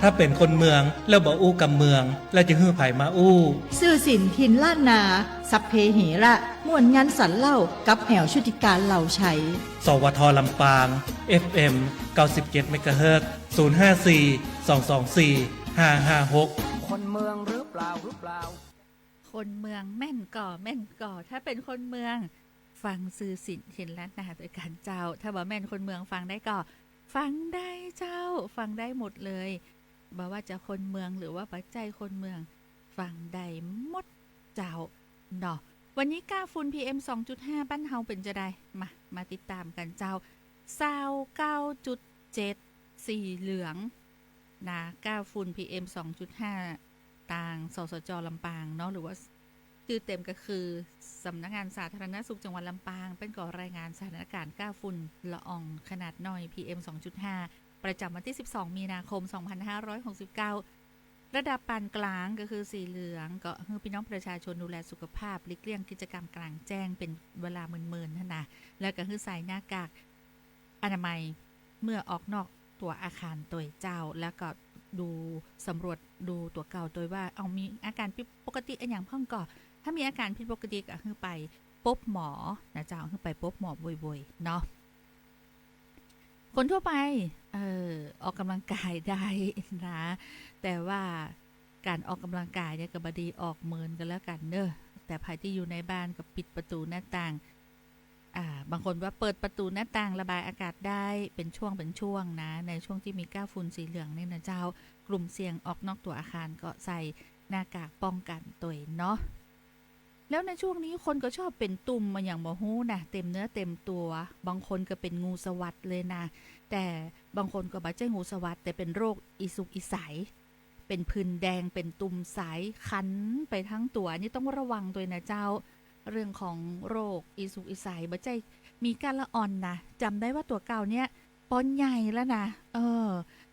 ถ้าเป็นคนเมืองแล้วบ่อู้กับเมืองแล้วจะฮื้อไผมาอู้ ซื่อสินทินล้านนาสัพเพเหระม่วนยันสันเล่ากับแหวชุติการเหล่าใช้สวทลำปาง FM 97 MHz 054 224 556คนเมืองหรือเปล่าคนเมืองแม่นก่อถ้าเป็นคนเมืองฟังซื่อสินเห็นแล้วนะโดยการเจ้าถ้าว่าแม่นคนเมืองฟังได้ก็ฟังได้เจ้าฟังได้หมดเลยบ่ว่าจะคนเมืองหรือว่าปัจจัยคนเมืองฟังได้หมดเจ้าเนาะวันนี้ก้าฝุ่น PM 2.5 บ้านเฮาเป็นจะได้มาติดตามกันเจ้า29.7 สีเหลืองนะก้าฝุ่น PM 2.5 ต่างสสจ.ลำปางเนาะหรือว่าชื่อเต็มก็คือสำนักงานสาธารณสุขจังหวัดลำปางเป็นก่อรายงานสถานการณ์ก้าฝุ่นละอองขนาดน้อย PM 2.5 ประจำวันที่12มีนาคม2569ระดับปานกลางก็คือสีเหลืองก็ให้พี่น้องประชาชนดูแลสุขภาพหลีกเลี่ยงกิจกรรมกลางแจ้งเป็นเวลามื่นๆนะแล้วก็คือใส่หน้ากากอนามัยเมื่อออกนอกตัวอาคารตัวเจ้าแล้วก็ดูสำรวจดูตัวเก่าโดยว่าเอามีอาการผิดปกติอย่างพ่องก่อถ้ามีอาการผิดปกติก็คือไปพบหมอนะเจ้าคือไปพบหมอบ่อยๆเนาะคนทั่วไปออกกำลังกายได้นะแต่ว่าการออกกำลังกายเนี่ยก็บดีออกเมินกันแล้วกันเนอะแต่ภายที่อยู่ในบ้านก็ปิดประตูหน้าต่างบางคนว่าเปิดประตูหน้าต่างระบายอากาศได้เป็นช่วงนะในช่วงที่มีก้าฝุ่นสีเหลืองนี่นะเจ้ากลุ่มเสี่ยงออกนอกตัวอาคารก็ใส่หน้ากากป้องกันตัวเนาะแล้วในช่วงนี้คนก็ชอบเป็นตุ่มมาอย่างบ่ฮู้นะเต็มเนื้อเต็มตัวบางคนก็เป็นงูสวัสด์เลยนะแต่บางคนก็บ่ใช่งูสวัสด์แต่เป็นโรคอีสุกอีใสเป็นผื่นแดงเป็นตุ่มใสคันไปทั้งตัวนี่ต้องระวังด้วยนะเจ้าเรื่องของโรคอีสุกอีใสบ่ใช่มีการละอ่อนนะจำได้ว่าตัวเก่าเนี่ยปอนใหญ่แล้วนะ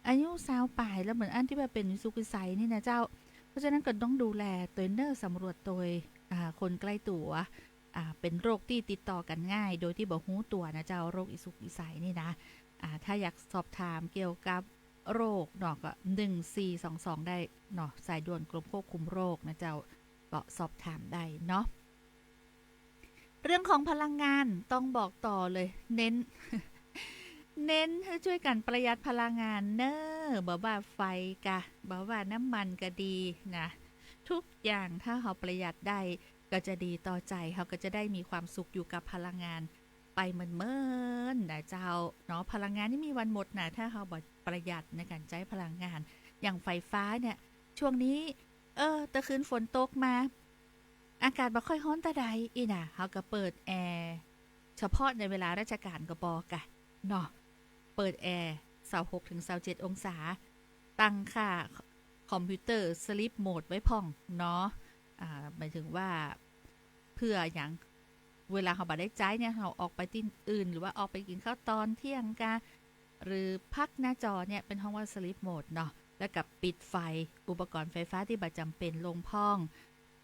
อายุ20ปลายแล้วเหมือนอันที่ว่าเป็นอีสุกอีใสนี่นะเจ้าเพราะฉะนั้นก็ต้องดูแลตัวเนอร์สำรวจตัวคนใกล้ตัวเป็นโรคที่ติดต่อกันง่ายโดยที่บ่ฮู้ตัวนะเจ้าโรคอีสุกอีใสนี่นะถ้าอยากสอบถามเกี่ยวกับโรคเนาะก็1422ได้เนาะสายด่วนกรมควบคุมโรคนะเจ้าก็สอบถามได้เนาะเรื่องของพลังงานต้องบอกต่อเลยเน้น ให้ช่วยกันประหยัดพลังงานเนอะบ่ว่าไฟกะบ่ว่าน้ำมันก็ดีนะทุกอย่างถ้าเราประหยัดได้ก็จะดีต่อใจเราก็จะได้มีความสุขอยู่กับพลังงานไปเหมือนนะเจ้าเนาะพลังงานนี่มีวันหมดนะถ้าเราบ่ประหยัดในการใช้พลังงานอย่างไฟฟ้าเนี่ยช่วงนี้ตะคืนฝนตกมาอากาศบ่ค่อยร้อนแต่ใดอีน่ะเราก็เปิดแอร์เฉพาะในเวลาราชการก็บ่กะเนาะเปิดแอร์26ถึง27องศาตั้งค่าคอมพิวเตอร์ Sleep Mode ไว้พ่องเนาะหมายถึงว่าเพื่ออย่างเวลาเราบ่ได้ใจเนี่ยเราออกไปที่อื่นหรือว่าออกไปกินข้าวตอนเที่ยงกะหรือพักหน้าจอเนี่ยเป็นห้องว่า Sleep Mode เนาะแล้วกับปิดไฟอุปกรณ์ไฟฟ้าที่บ่จำเป็นลงพ่อง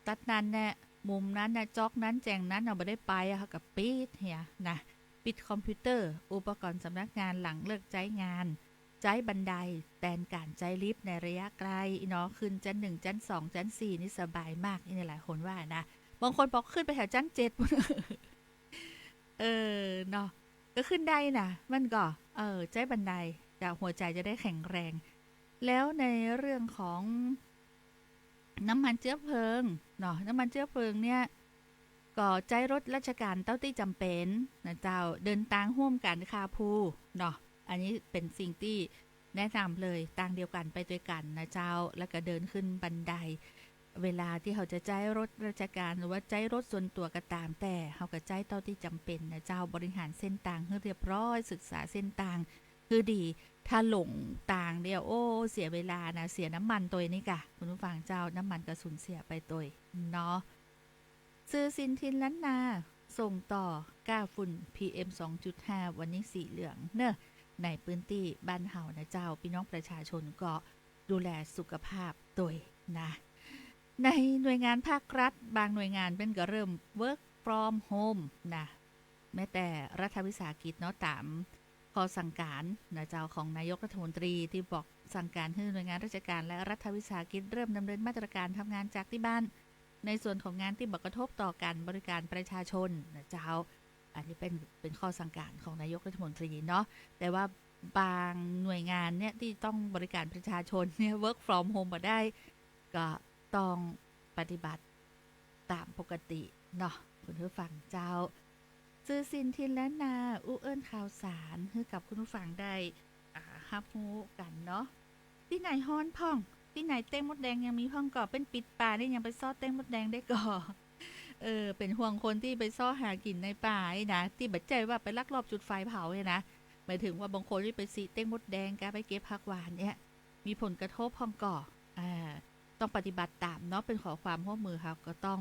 ตัดนั้นเนี่ยมุมนั้นนะจ็อกนั้นแจงนั้นเราบ่ได้ไปเขาก็ปิดเฮียนะปิดคอมพิวเตอร์อุปกรณ์สำนักงานหลังเลิกใช้งานใช้บันไดแทนการใช้ลิฟต์ในระยะไกลเนาะขึ้นชั้น1ชั้น2ชั้น4นี่สบายมากนี่หลายคนว่านะบางคนบอกขึ้นไปแถวชั้น7เนาะก็ขึ้นได้นะมันก็ใช้บันไดแต่หัวใจจะได้แข็งแรงแล้วในเรื่องของน้ำมันเชื้อเพลิงเนาะน้ำมันเชื้อเพลิงเนี่ยก็ใจรถราชการเต้าที่จำเป็นนะเจ้าเดินทางร่วมกันคาพูเนาะอันนี้เป็นสิ่งที่แนะนำเลยต่างเดียวกันไปด้วยกันนะเจ้าแล้วก็เดินขึ้นบันไดเวลาที่เขาจะใช้รถราชการหรือว่าใช้รถส่วนตัวก็ตามแต่เขาก็ใช้เต้าที่จำเป็นนะเจ้าบริหารเส้นทางให้เรียบร้อยศึกษาเส้นทางคือดีถ้าหลงต่างเดียวโอ้เสียเวลานะเสียน้ำมันตัวนี่กะคุณผู้ฟังเจ้าน้ำมันกระสุนเสียไปตัวเนาะซื้อสินทินล้านนาส่งต่อก้าฝุ่น PM 2.5 วันนี้สีเหลืองเนอะในพื้นที่บ้านเฮานะเจ้าพี่น้องประชาชนก็ดูแลสุขภาพตัวนะในหน่วยงานภาครัฐบางหน่วยงานเป็นก็เริ่ม work from home นะแม้แต่รัฐวิสาหกิจเนาะตาม ข้อสั่งการนะเจ้าของนายกรัฐมนตรีที่บอกสั่งการให้หน่วยงานราชการและรัฐวิสาหกิจเริ่มดำเนินมาตรการทำงานจากที่บ้านในส่วนของงานที่บ่กระทบต่อการบริการประชาชนนะเจ้าอันนี้เป็นข้อสั่งการของนายกรัฐมนตรีเนาะแต่ว่าบางหน่วยงานเนี่ยที่ต้องบริการประชาชนเนี่ย work from home มาได้ก็ต้องปฏิบัติตามปกติเนาะคุณผู้ฟังเจ้าซื้อสินทินและนาอู้เอิ้นข่าวสารให้กับคุณผู้ฟังได้รับรู้กันเนาะที่ไหนฮ้อนพ่องที่ไหนเต้งมดแดงยังมีพ่องก่อเป็นปิดป่าได้ยังไปซ่อเต้งมดแดงได้ก่อเป็นห่วงคนที่ไปซ่อหากินในป่านะที่บัดใจว่าไปลักลอบจุดไฟเผาเนี่ยนะหมายถึงว่าบางคนที่ไปซีเต้งมดแดงกไปเก็บผักหวานเนี่ยมีผลกระทบพ่องก่อต้องปฏิบัติตามเนาะเป็นขอความร่วมมือค่ะก็ต้อง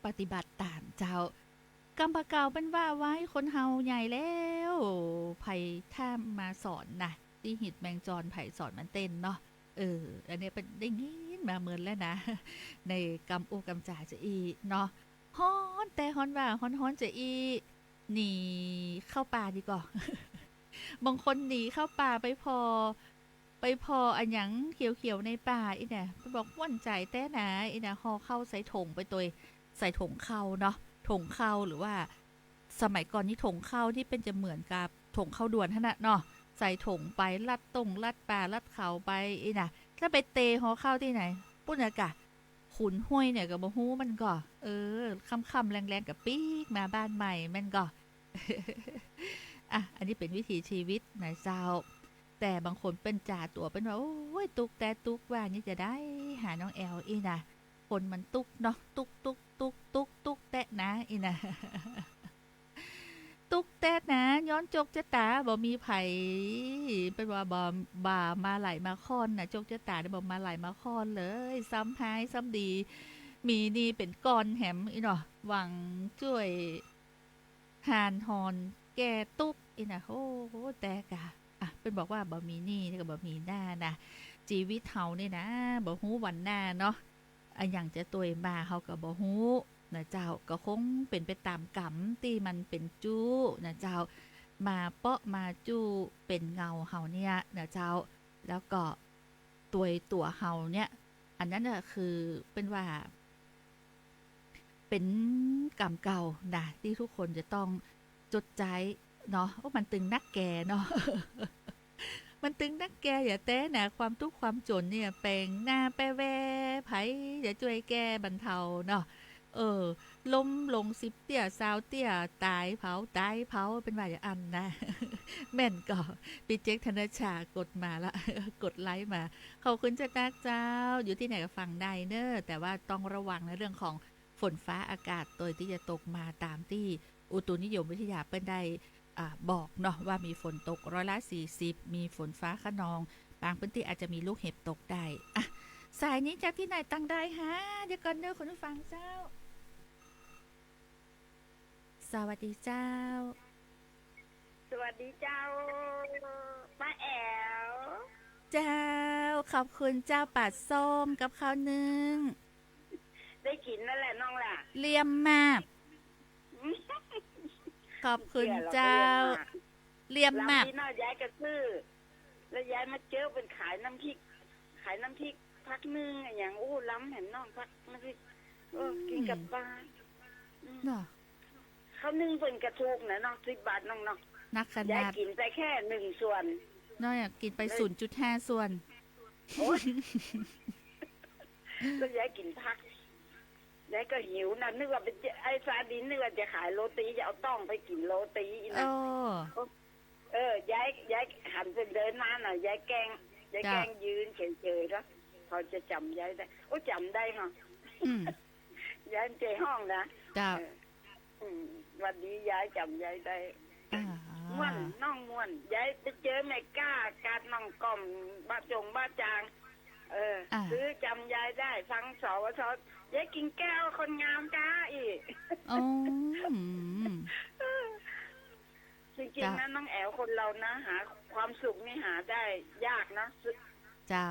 ปฏิบัติตามเจ้ากำปะเก่าเป็นว่าไว้คนเฮาใหญ่แล้วไผ่ท่ามาสอนนะที่หิดแมงจรไผ่สอนมันเต้นเนาะอันนี้เป็นได้ยินมาเมินแล้วนะในกำอูกำจ่าจะอีเนาะฮ้อนแต่ฮ้อนว่าฮ้อนจะอีหนีเข้าป่าดีกว่า บางคนหนีเข้าป่าไปพออันหยังเขียวๆในป่าอีเนี่ยไปบอกว่นใจแต่นะอีเนี่ยห่อเข้าใส่ถุงไปตัวใส่ถุงเข้าเนาะถุงเข้าหรือว่าสมัยก่อนนี่ถุงเข้าที่เป็นจะเหมือนกับถุงเข้าด่วนขนาดเนาะใส่ถุงไปลัดลัดป่าลัดเขาไปอีน่ะถ้าไปเตะห่อเข้าที่ไหนปุ่นอากาศขุนห้วยเนี่ยกับบ่ฮู้มันก็ค่ำๆแรงๆกับปีกมาบ้านใหม่มันก็ อันนี้เป็นวิถีชีวิตนะเจ้าแต่บางคนเป็นจ่าตัวเป็นว่าโอ้ยตุกแต่ตุกว่านี่จะได้หาน้องแอลอีนะคนมันตุกเนาะตุกแตะนะอีนะ ตุกแตะนะย้อนจกจะตาบ่มีไผเป็นว่าบ่ามาไหลมาค่อนนะจกจะตาได้บ่มาไหลมาค่อนเลยซ้ำหายซ้ำดีมีนี่เป็นก้อนแหมอีเนาะหวังช่วยหานฮอนแก่ตุกอีนะโอ้โหแต่กะเป็นบอกว่าบ่มีนี่ก็บ่มีหน้านะชีวิตเฮานี่นะบ่ฮู้วันหน้าเนาะอย่างจะตัวมาเฮาก็บ่ฮู้นะเจ้าก็คงเป็นไปตามกรรมที่มันเป็นจู้นะเจ้ามาเปาะมาจู้เป็นเงาเฮาเนี่ยนะเจ้าแล้วก็ตัวเฮาเนี่ยอันนั้นน่ะคือเป็นว่าเป็นกรรมเก่านะที่ทุกคนจะต้องจดใจเนาะว่ามันตึงนักแก่เนาะ มันตึงนักแก่อย่าแต่นะความทุกข์ความจนเนี่ยแปลงหน้าไปแวไผจะช่วยแก้บรรเทาเนาะล้มลง10เตี้ย20เตี้ยตายเผาเป็นว่าอย่างอันนะ แม่นก็ปีเจ๊กธนชากดมาละ กดไลค์มาขอบคุณจากนักเจ้าอยู่ที่ไหนก็ฟังได้เนอะแต่ว่าต้องระวังในเรื่องของฝนฟ้าอากาศโดยที่จะตกมาตามที่อุตุนิยมวิทยาเป็นได้บอกเนาะว่ามีฝนตก40%มีฝนฟ้าคะนองบางพื้นที่อาจจะมีลูกเห็บตกได้สายนี้จากที่ไหนตั้งได้ฮะเดี๋ยวก่อนเนอะคุณผู้ฟังเจ้าสวัสดีเจ้าสวัสดีเจ้าป้าแอวเจ้าขอบคุณเจ้าปัดส้มกับข้าวนึ่งได้กินนั่นแหละน้องล่ะเลี่ยมมากขอบคุณเจ้าเลี่ยมมากแล้วพี่น้อยย้ายกระซื้อแล้วย้ายมาเจอเป็นขายน้ำพริกพักนึงอย่างล้ำเห็นน้องพักน้ำพริกกินกับปลาเนาะเขานึ่งเป็นกระทูกนะน้อง10 บาทน้องนักขนาดย้ายกินไปแค่1 ส่วนน้อยกินไป 0.5 ส่วนโอ้ยแล้วย้ายกินพักย้ายก็หิวนะนึกว่าเป็นไอ้ซาดินนึกว่าจะขายโรตีจะเอาต้องไปกินโรตีนะย้ายหันไปเดินมาหน่อยย้ายแกงยืนเฉยๆแล้วเขาจะจำย้ายได้จำได้เหรอย้ายเจห้องนะวันนี้ย้ายจำย้ายได้ม่วนน้องม่วนย้ายไปเจอแม่ก้าการน้องกล่อมบ้าจางซื้อจำย้ายได้ฟังสวสย้ายกินแก้วคนงามจ้าอีกจริงๆนะน้องแอวคนเรานะหาความสุขนี่หาได้ยากนะเจ้า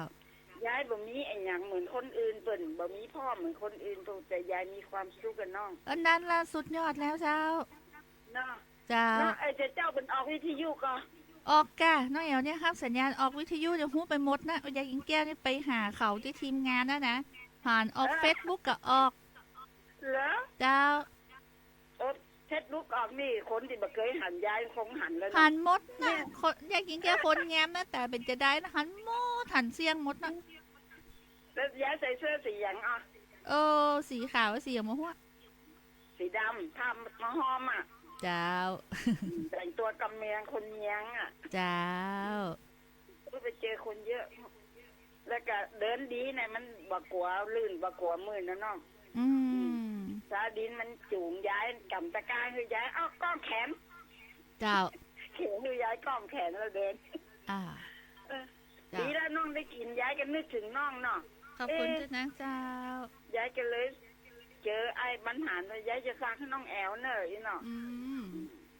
ย้ายบ่มีไอ้หยังเหมือนคนอื่นเปิ่นบ่มีพ่อเหมือนคนอื่นแต่ยายมีความสุขกับน้องอันนั้นล่ะสุดยอดแล้วเจ้าเนาะ เจ้า เนาะเจ้าเป็นออกวิทยุก็ ออกกะน้องแอวเนี่ยครับสัญญาณออกวิทยุจะหู้ไปหมดนะยายกินแก้วนี่ไปหาเขาที่ทีมงานนะผ่านออกเฟซบุ๊กก็ออก เหรอ เจ้า เท็ดลูกออกนี่คนที่บ่เคยหันยายคงหันแล้ว หันหมดนะคนยายกินแก้วคนแง้มนะแต่เป็นจะได้นะหันหมดหันเสียงหมดนะ แล้วยายใส่เสื้อสีหยังอ่ะ สีขาวสีมะหัว สีดำทำหอมอ่ะ เจ้า แต่งตัวกำเมียงคนเมียงอ่ะ เจ้า ไปเจอคนเยอะ แล้วก็เดินดีเนี่ยมันบ่กลัวลื่นบ่กลัวมืดนะน้อง อืม ซาดินมันจูงย้ายกำตะกร้ารคือยายเอาก้องแขน เจ้า เขียนคือยายก้องแขนแล้วเดิน อ่า เออ เจ้า ดีแล้วน้องได้กินยายก็นึกถึงน้องเนาะ ขอบคุณจ้ะนะเจ้าย ายก็เลย เจอไอ้บรรหารว่ายายจะฝากให้น้องแอลเนอะอีเนาะ อืม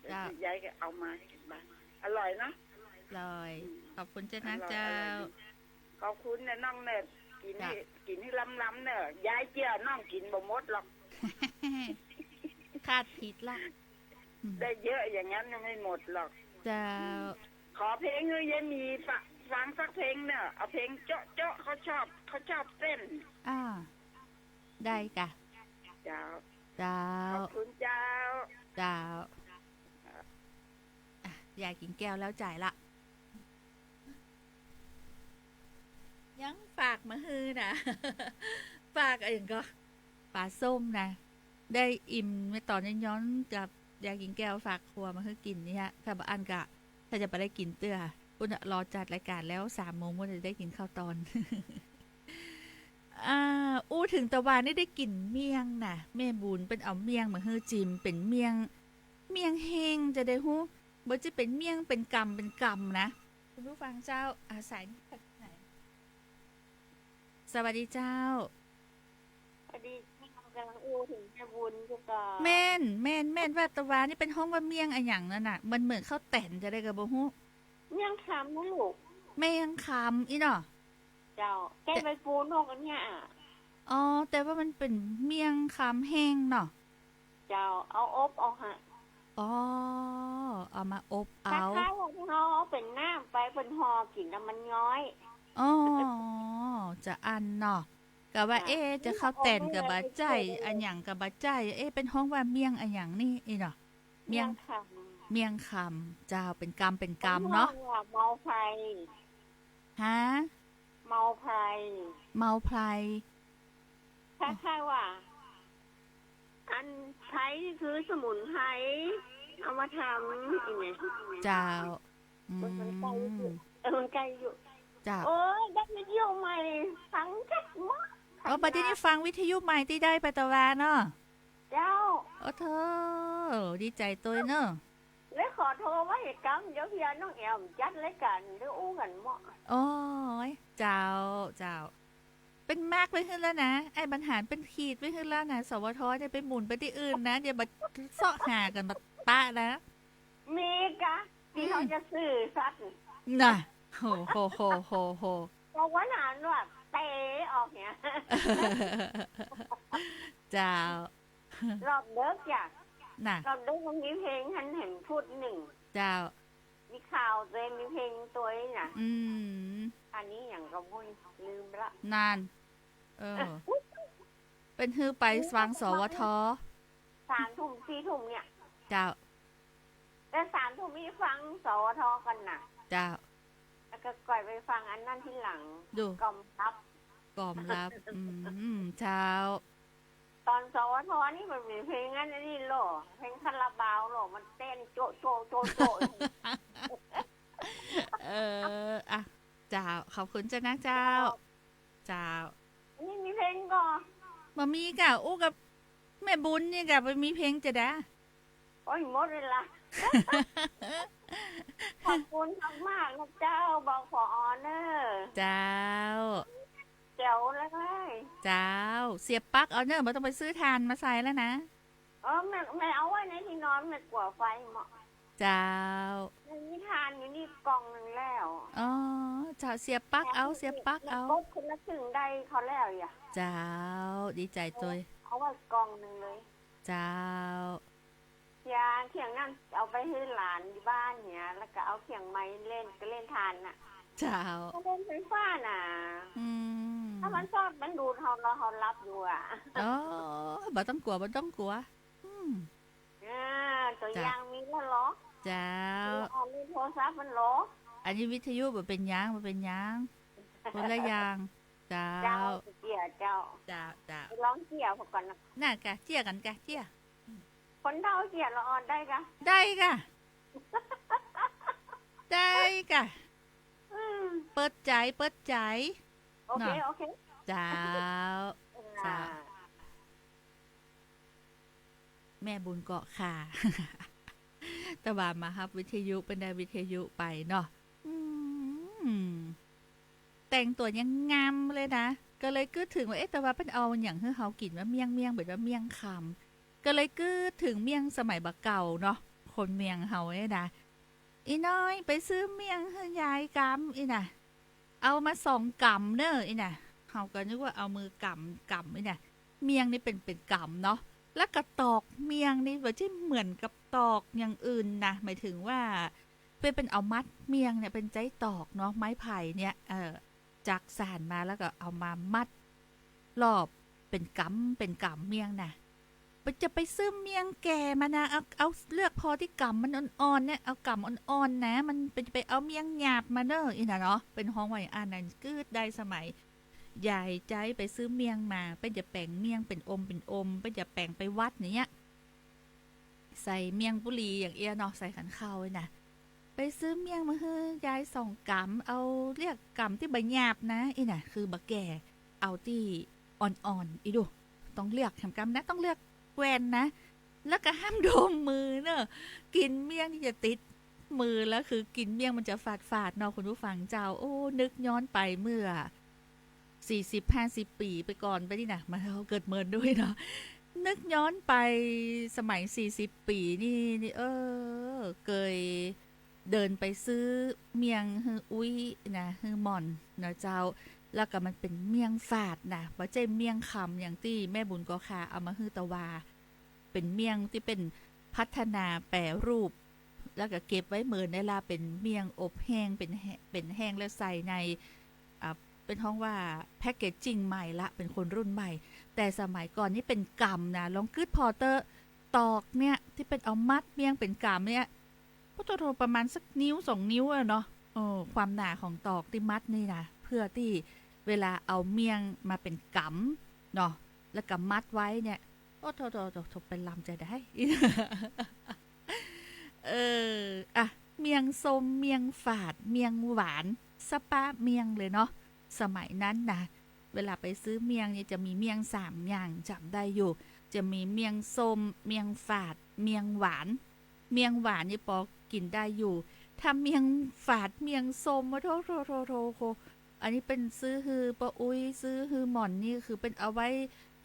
เจ้าย ายก็เอามาให้กินบ้านอร่อยเนาะ ลอยขอบคุณจ้ะนะเจ้า ขอบคุณนะน้องเนอะกินให้ จ้ะ กินให้ล้ำๆเนอะยายเจ้าน้องกินบ่หมดหรอก คาดผิดละอืม ได้เยอะอย่างนั้นยังไม่หมดหรอก เจ้า ขอเพลงเฮ้ยยายมีฟังสักเพลงเนอะเอาเพลงเจาะเจาะเขาชอบเต้น อ่าได้กะ เจ้า เจ้า ขอบคุณเจ้า เจ้าอ่ะอยากกินแก้วแล้วจ่ายละยังฝากมาฮือนะ ฝากอะไรอย่างก็ปลาส้มนะ ได้อิ่มไม่ตอนย้อนกับอยากกินแก้วฝากครัวมาคือกินเนี่ยถ้าบอันกะ ถ้าจะไปได้กินเตื้อคุณรอจัดรายการแล้ว3 โมงว่าจะได้กินข้าวตอน อู้ถึงตะวันนี่ได้กลิ่นเมียงนะแม่บุญเป็นเอาเมียงมาฮือจิมเป็นเมียงแห้งจะได้ฮู้บ่จะเป็นเมียงเป็นกำนะคุณผู้ฟังเจ้าอาศัยไหนสวัสดีเจ้า พอดีที่กำลังอู้ถึงแม่บุญก็ต่อ แม่นว่าตะวันนี่เป็นห้องว่าเมียงอะหยังนั่นน่ะมันเหมือนข้าวแต่นจะได้กับบ่ฮู้ เมี่ยงคำนะลูก เมียงคำอีเนาะ เจ้าแกไปปูนกอันเนี้ย อ๋อแต่ว่ามันเป็นเมียงคำแห้งเนาะ เจ้าเอาอบเอาฮะ อ๋อเอามาอบ ถ้า เอา ข้าวที่เขาเอาเป็นน้ำไปเป็นห่อกินแล้วมันย้อย อ๋อจะอันเนาะกะว่าจะเข้าแต่นกับบาใจอันหยังกับบาใจเป็นห้องว่าเมียงอันหยังนี่อีเนาะเมียง คำ เมียงคำเจ้าเป็นกำเนาะ เมาไพร ฮะ เมาไพร เมาไพร ถ้าข้าว่า อันไทยคือสมุนไพรเอามาทำอีกไง เจ้าอื มันใกล้อยู่ ม มันใกล้อยู่ เจ้า โอ้ยได้วิดีโอใหม่ฟังชัดมาก เอาประเดี๋ยวนี้ฟังวิทยุใหม่ที่ได้ไปตะวันเนาะ เจ้า โอ้เธอดีใจตัวเนาะ และขอโทรว่าเหตุการณ์เดี๋ยวพี่น้องแอมจัดรายการเดี๋ยวอู้กันเหมาะ โอ้ยเจ้าเป็นมากไปขึ้นแล้วนะไอ้บรรหารเป็นขีดไปขึ้นแล้วนะสวทเนี่ยไปหมุนไปที่อื่นนะเดี๋ยวมาเสาะหากันมาปะนะ มีกะที่เขาจะซื้อสัตว์ น่ะโห บอกว่าหนานว่าเตะออกเนี่ย เจ้าร อบเลิกจ้ะ น่ะ รอบเลิกมันมีเพลงฉันเห็นพูดหนึ่ง เจ้า มีข่าวตัวเองมีเพลงตัวเองน่ะ อืม อันนี้อย่างก็มุ้ยลืมไปละ นานเป็นฮือไปฟังสวท 3 ทุ่ม 4 ทุ่มเนี่ย เจ้า แต่3 ทุ่มมีฟังสวทกันน่ะ เจ้า แล้วก็ก่อยไปฟังอันนั้นที่หลัง ดู กล่อมทับ กล่อมรับเช้า ตอนสวทนี่มันมีเพลงอันนี้โหรอเพลงคาราบาวโหรอมันเต้นโจะโจะโจะโจะ อ่ะเจ้าขอบคุณเจ้านะเจ้า นี่มีเพลงก่อน มามีกะอู้กับแม่บุญนี่กะไปมีเพลงจะได้ โอ้ยหมดเลยล่ะ ขอบคุณมากๆนะเจ้าบอกขอออเนอร์ เจ้า เจ๋วเลย เจ้า เสียบปลั๊กเอาเนอะไม่ต้องไปซื้อทานมาใส่แล้วนะ ไม่เอาไว้ในที่นอนไม่กลัวไฟเหมาะ เจ้า นี่ทานอยู่นี่กล่องหนึงแล้ว อ๋อเจ้าเสียบปลั๊กเอาเสียบปลั๊กเอา ลดคนละครึ่งได้เขาแล้วอย่า เจ้า ดีใจตัว เอาไว้กล่องหนึงเลย เจ้า ยาเขียงนั่นเอาไปให้หลานที่บ้านเนี่ยแล้วก็เอาเขียงไม้เล่นก็เล่นทานน่ะ เจ้า ก็เล่นไฟฟ้าน่ะ อืม ถ้ามันชอบมันดูดเรารับอยู่อ่ะ อ๋อบ่ต้องกลัวบ่ต้องกลัวอืม ตัวอย่างมีแล้วเหรอ เจ้า เอาเล่นโทรศัพท์มันเหรอ อันนี้วิทยุบ่เป็นหยังบ่เป็นหยังคนละอย่างเจ้า เจ้าเกี่ยเจ้า เจ้าเจ้า ไปร้องเกี่ยวพอก่อนนะ น่ากะเจี้ยกันกะเจี้ย คนเท่าเกี่ยละอ่อนได้กะ ได้กะ ได้กะ อืม เปิดใจเปิดใจ โอเคโอเค เจ้า จ้า แม่บุญเกาะค่ะ แต่ว่ามาครับวิทยุเป็นได้วิทยุไปเนาะแต่งตัวยังงามเลยนะ ก็เลยกึดถึงว่าแต่ว่าเป็นเอาอย่างที่เขากินว่าเมี่ยงแบบว่าเมี่ยงคำก็เลยกึดถึงเมี่ยงสมัยบักเก่าเนาะคนเมี่ยงเฮาเนี่ยนะอีน้อยไปซื้อเมี่ยงให้ยายกำอีน่ะ เอามา2 กำเนอะอีน่ะเขาก็นึกว่าเอามือกำอีน่ะเมี่ยงนี่เป็นกำเนาะแล้วกระตอกเมี่ยงนี่ว่าที่เหมือนกับตอกอย่างอื่นนะหมายถึงว่าเป็นเอามัดเมี่ยงเนี่ยเป็นใจตอกเนาะไม้ไผ่เนี่ยจากสานมาแล้วก็เอามามัดรอบเป็นกำเมี่ยงนะจะไปซื้อเมี่ยงแก่มานะเอาเลือกพอที่กำมันอ่อนๆเนี่ยเอากำอ่อนๆนะมันเป็นไปเอาเมี่ยงหยาบมาเนอะอีน่ะเนาะเป็นห้องไว้อ่านนั่นกืดได้สมัยยายใจไปซื้อเมี่ยงมาเป็นจะแป่งเมี่ยงเป็นอมเป็นจะแป่งไปวัดเนี้ยใส่เมี่ยงบุรีอย่างเอี้ยเนาะใส่ขันข้าวไว้นะไปซื้อเมี่ยงมาให้ยาย2 กำเอาเรียกกำที่ใบหยาบนะอีน่ะคือบะแก่เอาที่อ่อนๆอีดูต้องเลือกแถมกำนะต้องเลือกแวนนะแล้วก็ห้ามโดมมือเนอะกินเมี่ยงที่จะติดมือแล้วคือกินเมี่ยงมันจะฝาดเนาะคุณผู้ฟังเจ้าโอ้นึกย้อนไปเมื่อ40-50 ปีไปก่อนไปนี่นะมาเราเกิดเมินด้วยเนาะนึกย้อนไปสมัย40 ปีนี่เคยเดินไปซื้อเมี่ยงฮืออุ้ยนะฮือหม่อนนะเจ้าแล้วก็มันเป็นเมี่ยงฝาดนะบ่ใช่เมี่ยงคำอย่างที่แม่บุญก็ค่ะเอามาฮือตะวาเป็นเมี่ยงที่เป็นพัฒนาแปรรูปแล้วก็เก็บไว้เหมือนในลาเป็นเมี่ยงอบแห้งเป็นแห้งแล้วใส่ในเป็นห้องว่าแพ็กเกจจิ้งใหม่ละเป็นคนรุ่นใหม่แต่สมัยก่อนนี่เป็นกำนะลองกึดพอเตอร์ตอกเนี่ยที่เป็นเอามัดเมี่ยงเป็นกำเนี่ยก็โตประมาณสักนิ้ว2 นิ้วอะเนาะความหนาของตอกที่มัดนี่นะเพื่อที่เวลาเอาเมี่ยงมาเป็นกำเนาะแล้วก็มัดไว้เนี่ยโอ้โถเป็นลำใจได้ เมี่ยงส้มเมี่ยงฝาดเมี่ยงหวานสปาเมี่ยงเลยเนาะสมัยนั้นนะเวลาไปซื้อเมี่ยงเนี่ยจะมีเมี่ยง3 อย่างจำได้อยู่จะมีเมี่ยงส้มเมี่ยงฝาดเมี่ยงหวานเมี่ยงหวานนี่พอกินได้อยู่ถ้าเมี่ยงฝาดเมี่ยงส้มโถอันนี้เป็นซื้อฮือปะอุ้ยซื้อฮือหม่อนนี่คือเป็นเอาไว้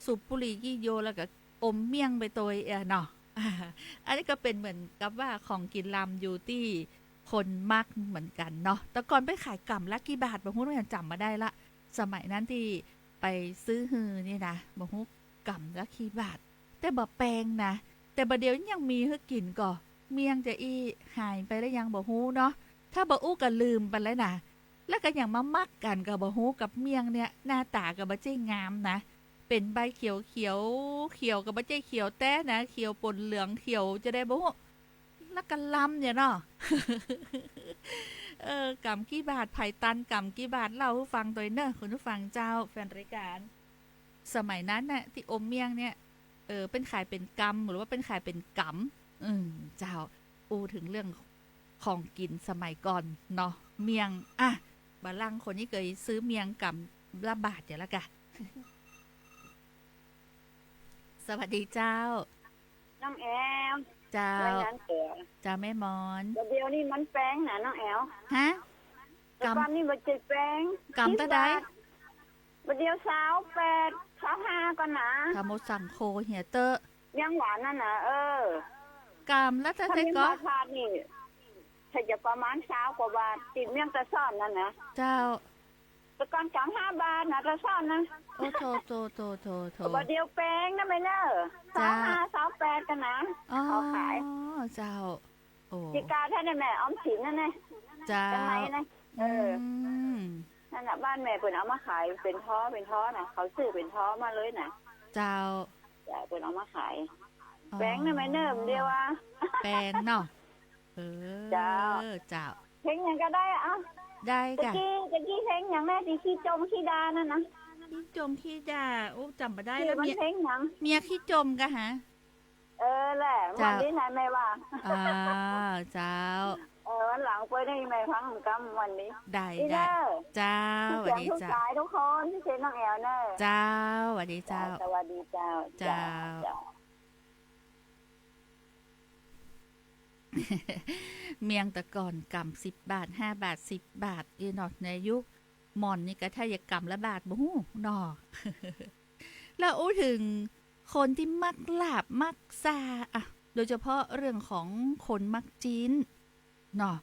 สูบบุหรี่ยี่โยแล้วก็อมเมี่ยงไปตัวเนาะอันนี้ก็เป็นเหมือนกับว่าของกินลำอยู่ที่คนมักเหมือนกันเนาะแต่ก่อนไปขายกำละกี่บาทบางคนยังจำมาได้ละสมัยนั้นที่ไปซื้อฮือนี่นะบางคนกำละกี่บาทแต่บ่แปลงนะแต่บ่เดียวยังมีให้กินก่อเมี่ยงจะหายไปแล้วยังบ่ฮู้เนาะถ้าบ่อู้ก็ลืมไปแล้วนะแล้วก็ยังมามักกันกับบ่ฮู้กับเมี่ยงเนี่ยหน้าตาก็บ่ใช่งามนะเป็นใบเขียวกับบ่ใช่เขียวแต้นะเขียวปนเหลืองเขียวจะได้บ่ฮู้แล้วก็ลำเนี่ยเนาะ กำกี่บาทไผ่ตันกำกี่บาทเล่าให้ฟังตัวเนอะคุณผู้ฟังเจ้าแฟนรายการสมัยนั้นน่ะที่อมเมี่ยงเนี่ยเป็นขายเป็นกำหรือว่าเป็นขายเป็นกำเจ้าถึงเรื่องของกินสมัยก่อนเนาะเมี่ยงบาลังคนนี้เคยซื้อเมี่ยงกำละบาทเดี๋ยวละกัน สวัสดีเจ้าน้องแอล เจ้า ไว้นั้นเก๋เจ้าแม่มอน เดี๋ยวนี้มันแป้งนะน้องแอล ฮะ แต่ก่อนนี่มันจะแป้ง กำตะไดเดี๋ยว28 25ก่อนนะ ทำโมสั่งโคเหียเตอร์ ยังหวานนั่นนะกำแล้วจะ ถ้า ได้ เป็น ก็ ราคานี่ถ้าจะประมาณ20 กว่าบาทติดเมี่ยงตะซ่อนนั่นนะ เจ้า แต่ก่อนกำ5 บาทนะกระซ่อนนะ โอ้โถบ่เดียวแปลงนะไม่เนอะ25 28กันนะ อ๋อ เขาขาย เจ้าโอ้ จิกาแท้ในแม่ออมสินนั่นไง เจ้า จังไหนนะม นั่นน่ะบ้านแม่เพิ่นเอามาขายเป็นท้อน่ะเขาซื้อเป็นท้อมาเลยน่ะ เจ้า จ้ะเพิ่นเอามาขาย อ๋อ แปลงนะแม่เนอะเดียวว่า แปลงเนาะเจ้า เพลงหยังก็ได้อะ ได้ ตะ กะ กี้เพลงหยังแม่ที่ขี้จมขี้ดานั่นนะ ขี้จมขี้ด่าโอ้จำมาได้ ที่ แล้ว มัน เมีย เพลงหยัง เมียขี้จมกะฮะ แหละวันนี้ไหนแม่ว่า เจ้า วันหลังไปได้แม่ฟังกำวันนี้ ได้ อีเนอ เจ้าส เสี วั ย ส ง ดี ทุก เจ้า สายทุกคนที่เซ็นน้องแอลเนอ เจ้าสวัสดีเจ้า สวัสดีเจ้า เจ้า เมียงแต่ก่อนกำ10 บาท5 บาท10 บาทอีนอในยุคหม่อนนี่ก็ถ้าอยากกำละบาทบ่ฮู้นอ แล้วอู้ถึงคนที่มักลาบมักซาอะโดยเฉพาะเรื่องของคนมักจีนเนาะ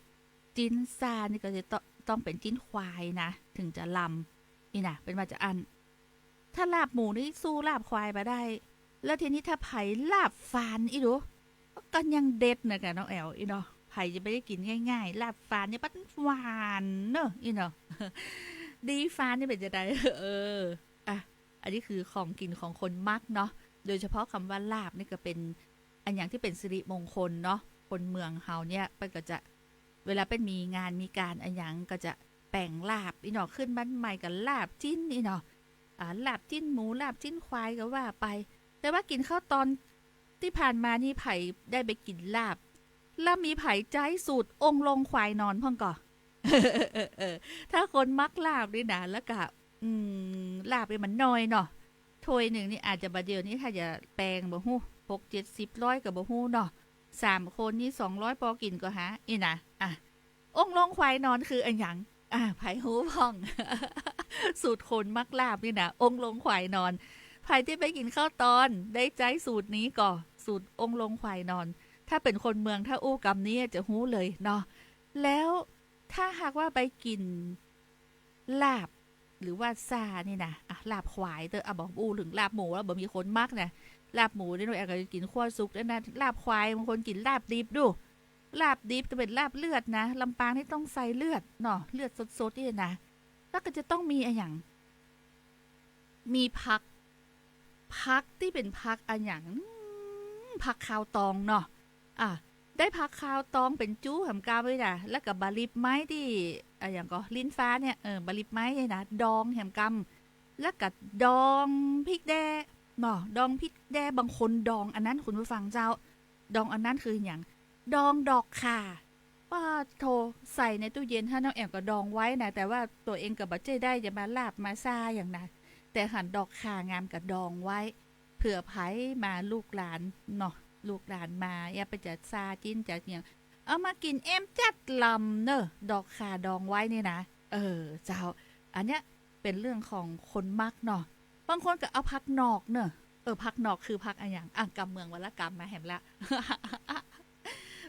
จีนซานี่ก็จะต้องเป็นจีนควายนะถึงจะลำนี่นะเป็นมาจะอัน ถ้าลาบหมูนี่สู้ลาบควายมาได้ แล้วทีนี้ถ้าไผ่ลาบฟานอีดูก็ยังเด็ดนะกันน้องแอลอีเนาะไผ่จะไม่ได้กินง่ายๆลาบฟานนี่ปันหวานเนอะอีเนาะ ดีฟานนี่เป็นจะได้ อ่ะอันนี้คือของกินของคนมักเนาะโดยเฉพาะคำว่าลาบนี่ก็เป็นอันอย่างที่เป็นสิริมงคลเนาะคนเมืองเฮาเนี่ยมันก็จะเวลาเป็นมีงานมีการอันอย่างก็จะแป่งลาบอีเนาะขึ้นบ้านใหม่กับลาบจิ้นอีเนาะลาบจิ้นหมูลาบจิ้นควายก็ว่าไปแต่ว่ากินข้าวตอนที่ผ่านมานี่ไผ่ได้ไปกินลาบแล้วมีไผ่ใจสูตรองค์ลงควายนอนพ่องก่อ ถ้าคนมักลาบนี่นะแล้วก็ลาบนี่มันน้อยเนาะถ้วยหนึ่งนี่อาจจะบาเดียวนี้ถ้าจะแปลงบ่ฮู้60-70-100กับบ่ฮู้เนาะ3 คนนี่200พอกินก็หาอีนะองค์ลงควายนอนคืออันหยังไผ่ฮู้พ่อง สูตรคนมักลาบนี่นะองค์ลงควายนอนไผ่ที่ไปกินข้าวตอนได้ใจสูตรนี้ก่อสูตรองค์ลงควายนอนถ้าเป็นคนเมืองถ้าอู้กำนี้จะฮู้เลยเนาะแล้วถ้าหากว่าไปกินลาบหรือว่าซานี่นะลาบควายบอกอู้ถึงลาบหมูแล้วบ่มีคนมักนะลาบหมูนี่หนูแอบกินขั้วสุกแล้วนะลาบควายบางคนกินลาบดิบดูลาบดิบจะเป็นลาบเลือดนะลำปางนี่ต้องใส่เลือดเนาะเลือดสดๆนี่นะแล้วก็จะต้องมีอะไรอย่างมีผักที่เป็นผักอันอย่างผักขาวตองเนาะได้ผักขาวตองเป็นจู้หำกาไว้นะแล้วกับบาลิบไม้ที่อย่างก็ลิ้นฟ้าเนี่ยบาลิบไม้เนี่ยนะดองแหมกำแล้วกับดองพริกแดงเนาะดองพริกแดงบางคนดองอันนั้นคุณผู้ฟังเจ้าดองอันนั้นคืออย่างดองดอกข่าป้าโทใส่ในตู้เย็นถ้าน้องแอมก็ดองไว้นะแต่ว่าตัวเองกับบัจเจได้จะมาลาบมาซาอย่างนั้นแต่หั่นดอกข่างามกับดองไว้เผื่อไผมาลูกหลานเนาะลูกหลานมาอย่าไปจัดซาจิ้นจัดอย่างเอามากินเอ็มจัดลำเนอะดอกข่าดองไว้นี่นะเจ้าอันเนี้ยเป็นเรื่องของคนมักเนาะบางคนก็เอาพักนอกเนอะพักนอกคือพักอะไรอย่างกำเมืองวัลกรรมมาแหมละ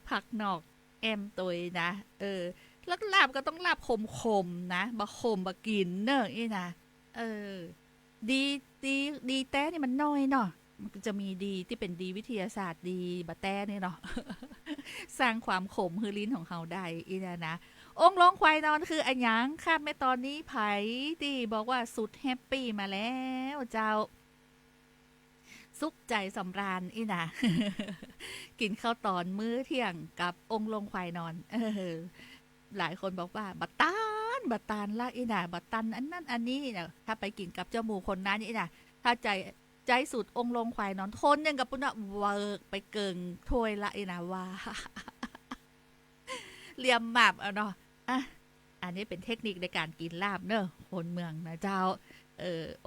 พักนอกแอมตัวนะแล้วลาบก็ต้องลาบขมๆนะบะขมบะกินเนอะนี่นะดีแต้นี่มันน้อยเนาะมันจะมีดีที่เป็นดีวิทยาศาสตร์ดีบะแต้นี่เนาะ สร้างความขมคือลิ้นของเขาได้อีนะองค์ลงควายนอนคืออันยังข้ามแม่ตอนนี้ไผ่ที่บอกว่าสุดแฮปปี้มาแล้วเจ้าสุขใจสำราญอีนะ กินข้าวตอนมื้อเที่ยงกับองค์ลงควายนอนหลายคนบอกว่าบัตตานละอีนะบัตตันอันนั้นอันนี้นะถ้าไปกินกับเจ้าหมูคนนั้นนี่นะถ้าใจสุดองค์ลงควายนอนทนยังกับปุ่นเวิร์กไปเกิงถ้วยละอีนะว่า เลียมหมับเนาะอันนี้เป็นเทคนิคในการกินลาบเนอะคนเมืองนะเจ้า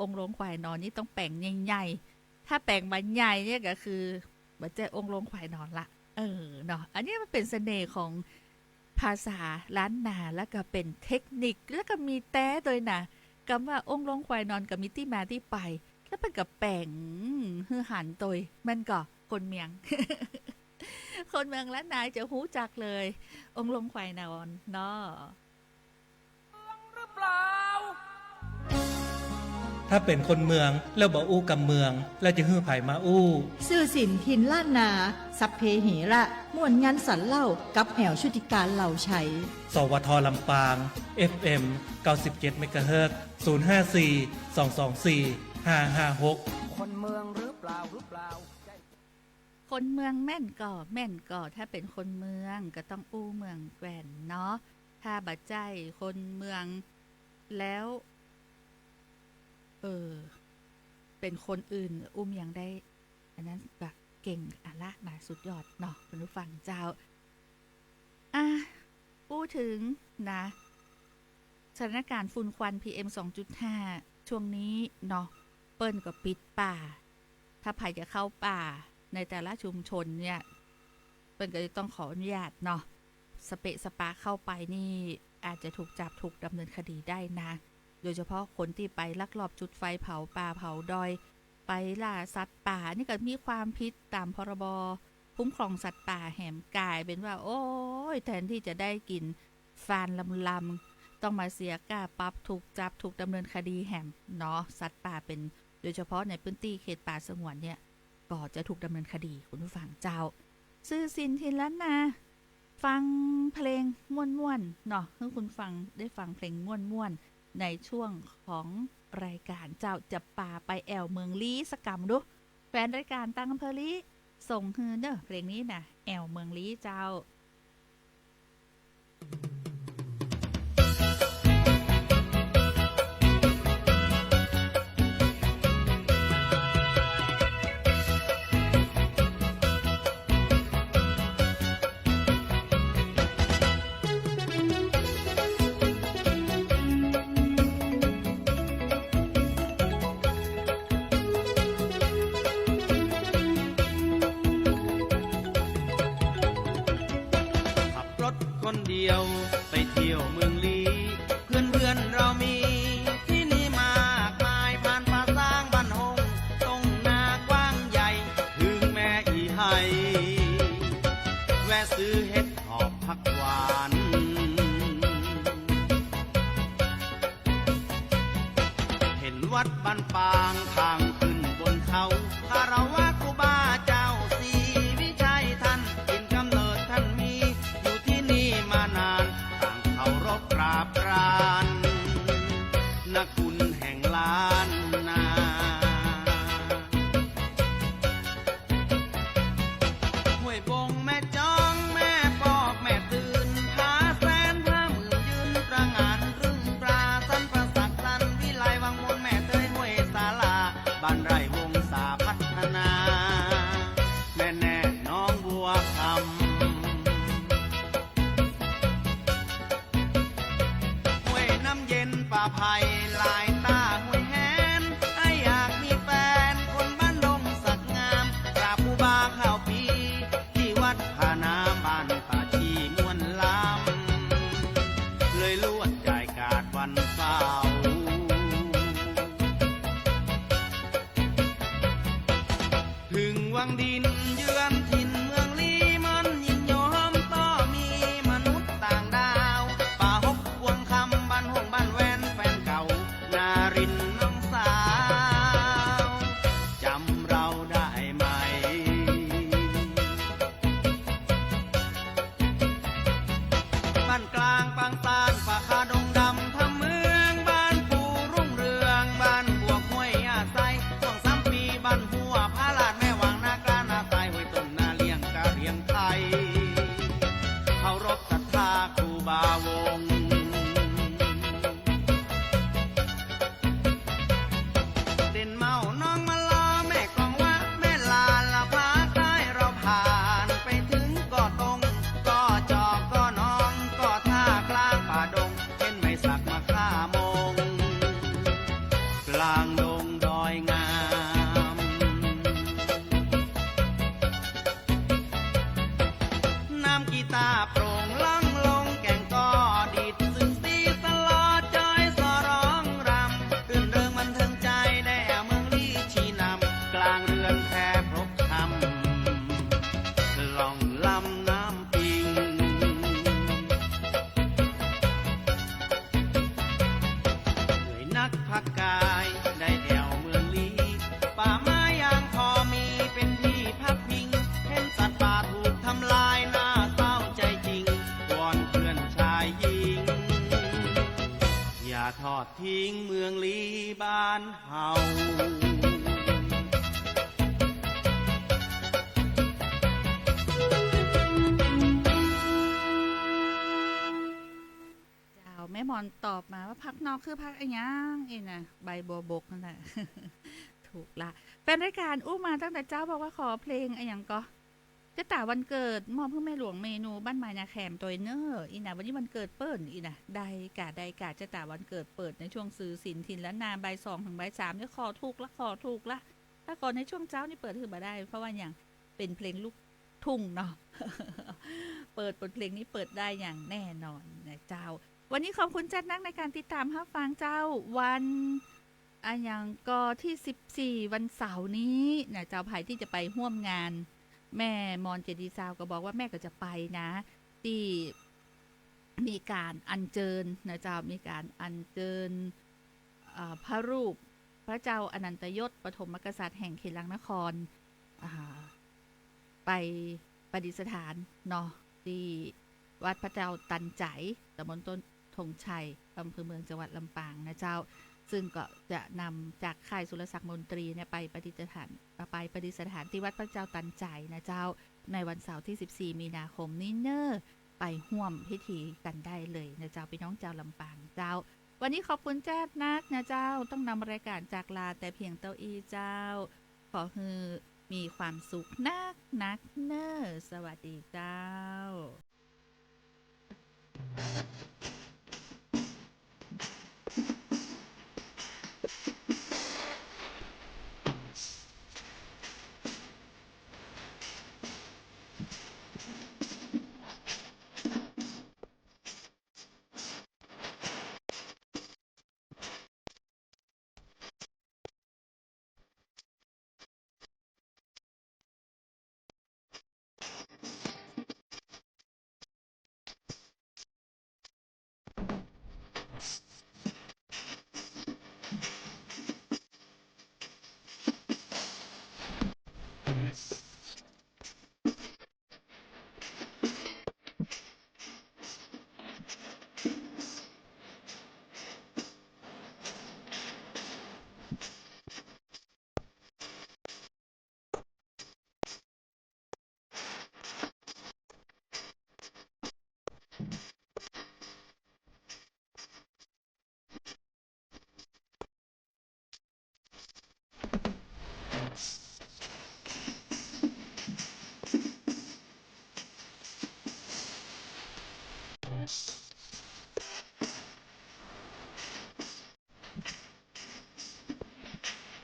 องค์ลงควายนอนนี่ต้องแป่งใหญ่ๆถ้าแป่งมันใหญ่เนี่ยก็คือบัจเจองค์ลงควายนอนละเนาะอันนี้มันเป็นเสน่ห์ของภาษาล้านนาแล้วก็เป็นเทคนิคแล้วก็มีแต้โดยนะคำว่าองค์ลงควายนอนกับมีที่มาที่ไปแล้วเป็นกับแป่งฮือหันตัวมันก็คนเมียง คนเมืองล้านนาจะหู้จักเลยองค์ลงควายนอนเนาะ หรือเปล่า ถ้าเป็นคนเมืองแล้วบ่อู้กับเมืองแล้วจะฮื้อไผมาอู้ ซื่อสินทินล้านนาสัพเพเหระม่วนงานสันเล่ากับแหวชุติการเหล่าชัย สวทลำปาง FM 97 เมกะเฮิรตซ์ 054 224 556 คนเมืองหรือเปล่าคนเมืองแม่นก่อถ้าเป็นคนเมืองก็ต้องอู้เมืองแกว่นเนาะถ้าบัดใจคนเมืองแล้วเป็นคนอื่นอุ้มยังได้อันนั้นแบบเก่งอะละนะสุดยอดเนาะคุณผู้ฟังเจ้าพูดถึงนะสถานการณ์ฝุ่นควัน PM 2.5 ช่วงนี้เนาะเปิ้นก็ปิดป่าถ้าใครจะเข้าป่าในแต่ละชุมชนเนี่ยเปิ้นก็จะต้องขออนุญาตเนาะสเปะสปาเข้าไปนี่อาจจะถูกจับถูกดำเนินคดีได้นะโดยเฉพาะคนที่ไปลักลอบจุดไฟเผาป่าเผาดอยไปล่าสัตว์ป่านี่ก็มีความผิดตามพรบคุ้มครองสัตว์ป่าแหมกายเป็นว่าโอ้ยแทนที่จะได้กินฟานลำต้องมาเสียค่าปรับถูกจับถูกดำเนินคดีแหมเนาะสัตว์ป่าเป็นโดยเฉพาะในพื้นที่เขตป่าสงวนเนี่ยก็จะถูกดำเนินคดีคุณผู้ฟังเจ้าซื่อสินทินล้านนาฟังเพลงม่วนๆเนาะให้คุณฟังได้ฟังเพลงม่วนๆในช่วงของรายการเจ้าจะป่าไปแอวเมืองลี้สกรรมดูแฟนรายการตั้งอำเภอลี้ส่งฮือเด้อเพลงนี้นะแอวเมืองลี้เจ้าไปเที่ยวเมืองลี้เพื่อนเรามีที่นี่มากมายผ่านป่าสร้างบ้านหงตรงนากว้างใหญ่ถึงแม่อีไฮแวะซื้อเห็ดหอบผักหวานเห็นวัดบ้านปางทางขึ้นบนเขาคารวะครูบาเจ้าศรีวิชัยท่านกินกำเนิดท่านมีอยู่ที่นี่มานานเคารพกราบกรานนักคุณแห่งล้านนาห้วยบงแม่จ้องแม่ปอกแม่ตื่นผาแสนพระหมื่นยืนประงานรึงปราสันประสักสันวิไลวังมนแม่เตยห้วยสาลาบ้านไร่วงศาพัฒนาแม่แน่น้องบัวคำป่าไผ่ลายตาห้วยแหนไออยากมีแฟนคนบ้านดงสักงามกราบผู้บาข้าวปีที่วัดผาน้ำบ้านป่าชีมวนลำเลยลวดจ่ายกาดวันเสาร์ถึงวังดินเยือนถิ่นเมืองลีมันยินยอมต่อมีมนุษย์ต่างดาวป่าหกวงคำบ้านหงบ้านแวนนารินน้องสาวจำเราได้ไหมบ้านกลางปางตานป่าคาดงดำทำเมืองบ้านปูรุ่งเรืองบ้านบวกห้วยอาศัยช่วง3 ปีบ้านหัวพาลาดแม่วางนากลานาใสห้วยต้นนาเลี้ยงกะเรียงไทยเคารพศรัทธาครูบาวงโปร่งล่องลงแก่งก็ดีดซึ่งสีตลอดจอยสอร้องรำรื่นเริงบันเทิงใจได้แอวเมืองลี้ชี้นำกลางเรือนแพพรบคำล่องลำน้ำปิงด้วยนักพักกายได้ อย่าทอดทิ้งเมืองลีบ้านเฮา แม่มอนตอบมาว่าพักนอกคือพักอะไรยังเองนะใบบัวบกนั่นแหละ ถูกละเป็นรายการอู้มาตั้งแต่เจ้าบอกว่าขอเพลงอะไรอย่างก็จะต่าวันเกิดมอบเพื่อแม่หลวงเมนูบ้านไม้นาแขมตัวเนอร์อีนะวันนี้วันเกิดเปิ้ลอีนะได้กะจะต่าวันเกิดเปิดในช่วงซื้อสินทินและนาบ่าย2 ถึงบ่าย 3เนี่ยขอถูกละถ้าก่อนในช่วงเช้านี่เปิดคือมาได้เพราะว่าอย่างเป็นเพลงลูกทุ่งเนาะ เปิดบทเพลงนี้เปิดได้อย่างแน่นอนนะเจ้าวันนี้ขอบคุณจัดนักในการติดตามรับฟังเจ้าวันอย่างก็ที่14วันเสาร์นี้นะเจ้าไผ่ที่จะไปร่วมงานแม่มอนเจดีซาวก็บอกว่าแม่ก็จะไปนะที่มีการอัญเชิญนะเจ้ามีการอัญเชิญพระรูปพระเจ้าอนันตยศปฐมกษัตริย์แห่งเขตลังนครไปประดิษฐานเนาะที่วัดพระเจ้าตันใจตำบลต้นธงชัยอำเภอเมืองจังหวัดลำปางนะเจ้าซึ่งก็จะนำจากค่ายสุรศักดิ์มนตรีเนี่ยไปประดิษฐานที่วัดพระเจ้าตันใจนะเจ้าในวันเสาร์ที่14มีนาคมนี้เนอไปร่วมพิธีกันได้เลยนะเจ้าพี่น้องเจ้าลำปางเจ้าวันนี้ขอบคุณแจ้นักนะเจ้าต้องนำรายการจากลาแต่เพียงเต้าอีเจ้าขอให้มีความสุขนักเนอสวัสดีเจ้า